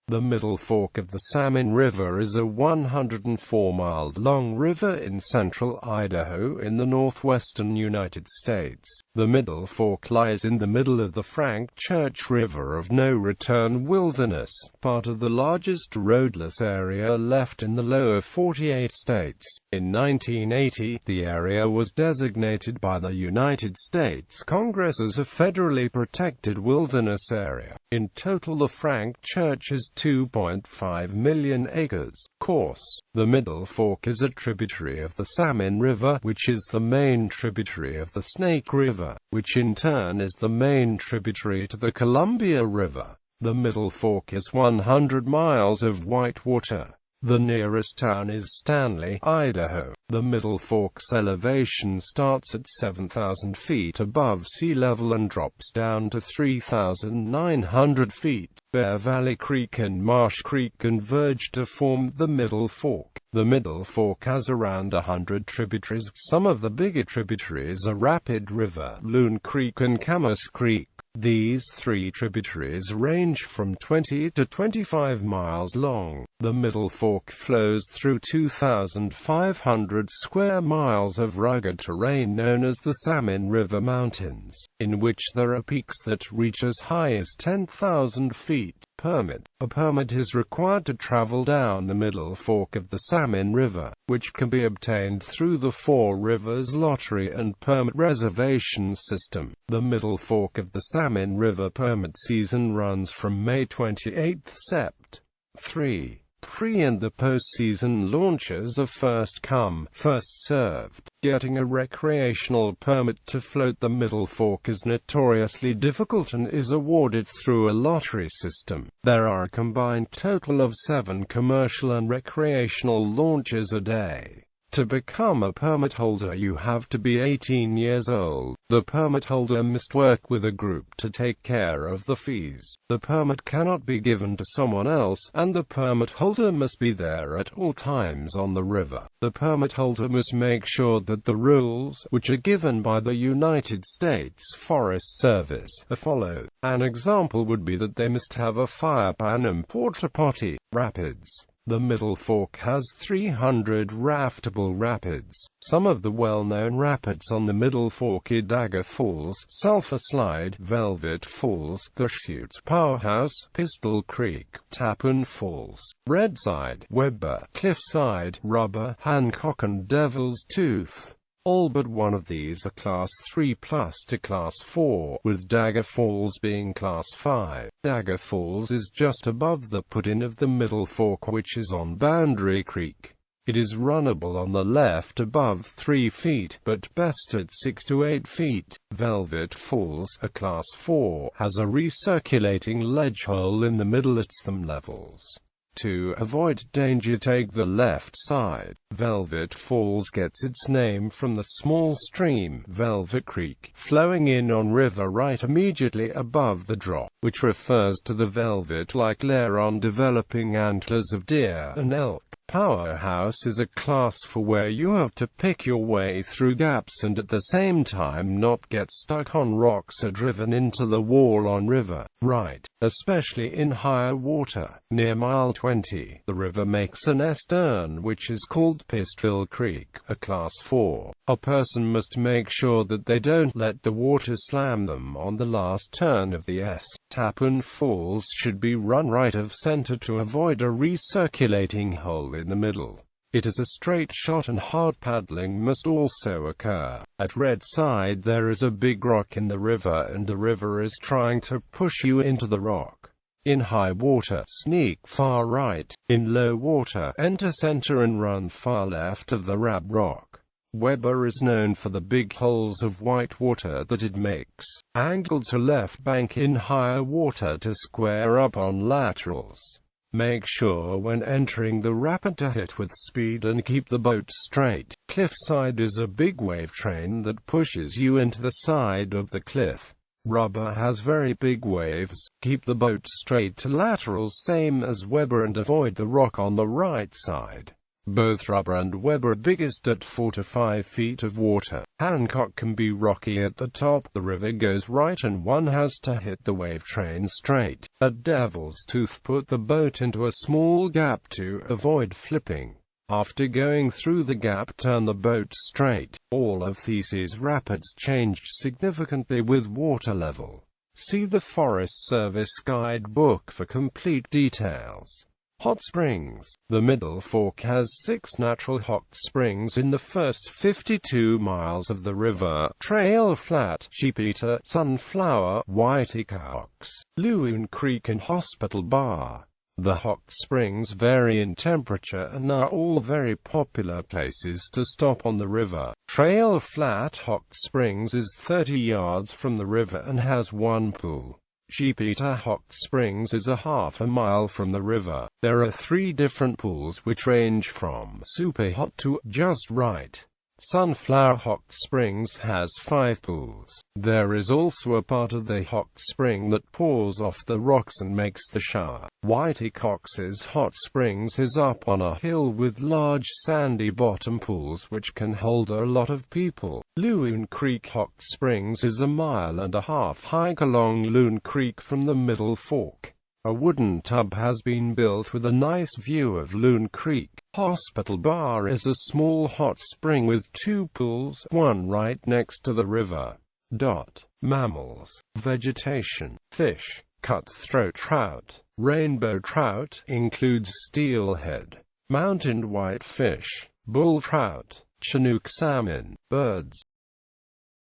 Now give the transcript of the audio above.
The Middle Fork of the Salmon River is a 104-mile-long river in central Idaho in the northwestern United States. The Middle Fork lies in the middle of the Frank Church River of No Return Wilderness, part of the largest roadless area left in the lower 48 states. In 1980, the area was designated by the United States Congress as a federally protected wilderness area. In total, the Frank Church is 2.5 million acres. Course: the Middle Fork is a tributary of the Salmon River, which is the main tributary of the Snake River, which in turn is the main tributary to the Columbia River. The Middle Fork is 100 miles of whitewater. The nearest town is Stanley, Idaho. The Middle Fork's elevation starts at 7,000 feet above sea level and drops down to 3,900 feet. Bear Valley Creek and Marsh Creek converge to form the Middle Fork. The Middle Fork has around 100 tributaries. Some of the bigger tributaries are Rapid River, Loon Creek and Camas Creek. These three tributaries range from 20 to 25 miles long. The Middle Fork flows through 2,500 square miles of rugged terrain known as the Salmon River Mountains, in which there are peaks that reach as high as 10,000 feet. Permit: a permit is required to travel down the Middle Fork of the Salmon River, which can be obtained through the Four Rivers Lottery and Permit Reservation System. The Middle Fork of the Salmon River permit season runs from May 28 Sept. 3. Pre- and the post-season launches are first come, first served. Getting a recreational permit to float the Middle Fork is notoriously difficult and is awarded through a lottery system. There are a combined total of 7 commercial and recreational launches a day. To become a permit holder, you have to be 18 years old. The permit holder must work with a group to take care of the fees. The permit cannot be given to someone else, and the permit holder must be there at all times on the river. The permit holder must make sure that the rules, which are given by the United States Forest Service, are followed. An example would be that they must have a fire pan and porta potty. Rapids: the Middle Fork has 300 raftable rapids. Some of the well-known rapids on the Middle Fork are Dagger Falls, Sulphur Slide, Velvet Falls, The Chute, Powerhouse, Pistol Creek, Tappan Falls, Redside, Weber, Cliffside, Rubber, Hancock and Devil's Tooth. All but one of these are Class 3 plus to Class 4, with Dagger Falls being Class 5. Dagger Falls is just above the put-in of the Middle Fork, which is on Boundary Creek. It is runnable on the left above 3 feet, but best at 6 to 8 feet. Velvet Falls, a Class 4, has a recirculating ledge hole in the middle at some levels. To avoid danger, take the left side. Velvet Falls gets its name from the small stream, Velvet Creek, flowing in on river right immediately above the drop, which refers to the velvet-like layer on developing antlers of deer and elk. Powerhouse is a class for where you have to pick your way through gaps and at the same time not get stuck on rocks or driven into the wall on river right, especially in higher water. Near mile 20, the river makes an S-turn which is called Pistol Creek, a Class 4. A person must make sure that they don't let the water slam them on the last turn of the S. Tappan Falls should be run right of center to avoid a recirculating hole in the middle. It is a straight shot and hard paddling must also occur. At Redside there is a big rock in the river and the river is trying to push you into the rock. In high water, sneak far right. In low water, enter center and run far left of the Rab Rock. Weber is known for the big holes of white water that it makes. Angle to left bank in higher water to square up on laterals. Make sure when entering the rapid to hit with speed and keep the boat straight. Cliffside is a big wave train that pushes you into the side of the cliff. Rubber has very big waves. Keep the boat straight to laterals same as Weber and avoid the rock on the right side. Both rubber and web are biggest at 4 to 5 feet of water. Hancock can be rocky at the top. The river goes right and one has to hit the wave train straight. At Devil's Tooth, put the boat into a small gap to avoid flipping. After going through the gap, turn the boat straight. All of these rapids changed significantly with water level. See the Forest Service guidebook for complete details. Hot springs. The Middle Fork has 6 natural hot springs in the first 52 miles of the river: Trail Flat, Sheepeater, Sunflower, Whitecox, Loon Creek and Hospital Bar. The hot springs vary in temperature and are all very popular places to stop on the river. Trail Flat Hot Springs is 30 yards from the river and has 1 pool. Sheepeater Hot Springs is a half a mile from the river. There are 3 different pools which range from super hot to just right. Sunflower Hot Springs has 5 pools. There is also a part of the hot spring that pours off the rocks and makes the shower. Whitecox's Hot Springs is up on a hill with large sandy bottom pools which can hold a lot of people. Loon Creek Hot Springs is a 1.5 mile hike along Loon Creek from the Middle Fork. A wooden tub has been built with a nice view of Loon Creek. Hospital Bar is a small hot spring with 2 pools, one right next to the river. Mammals. Vegetation. Fish. Cutthroat trout. Rainbow trout includes steelhead, mountain whitefish, bull trout, Chinook salmon. Birds.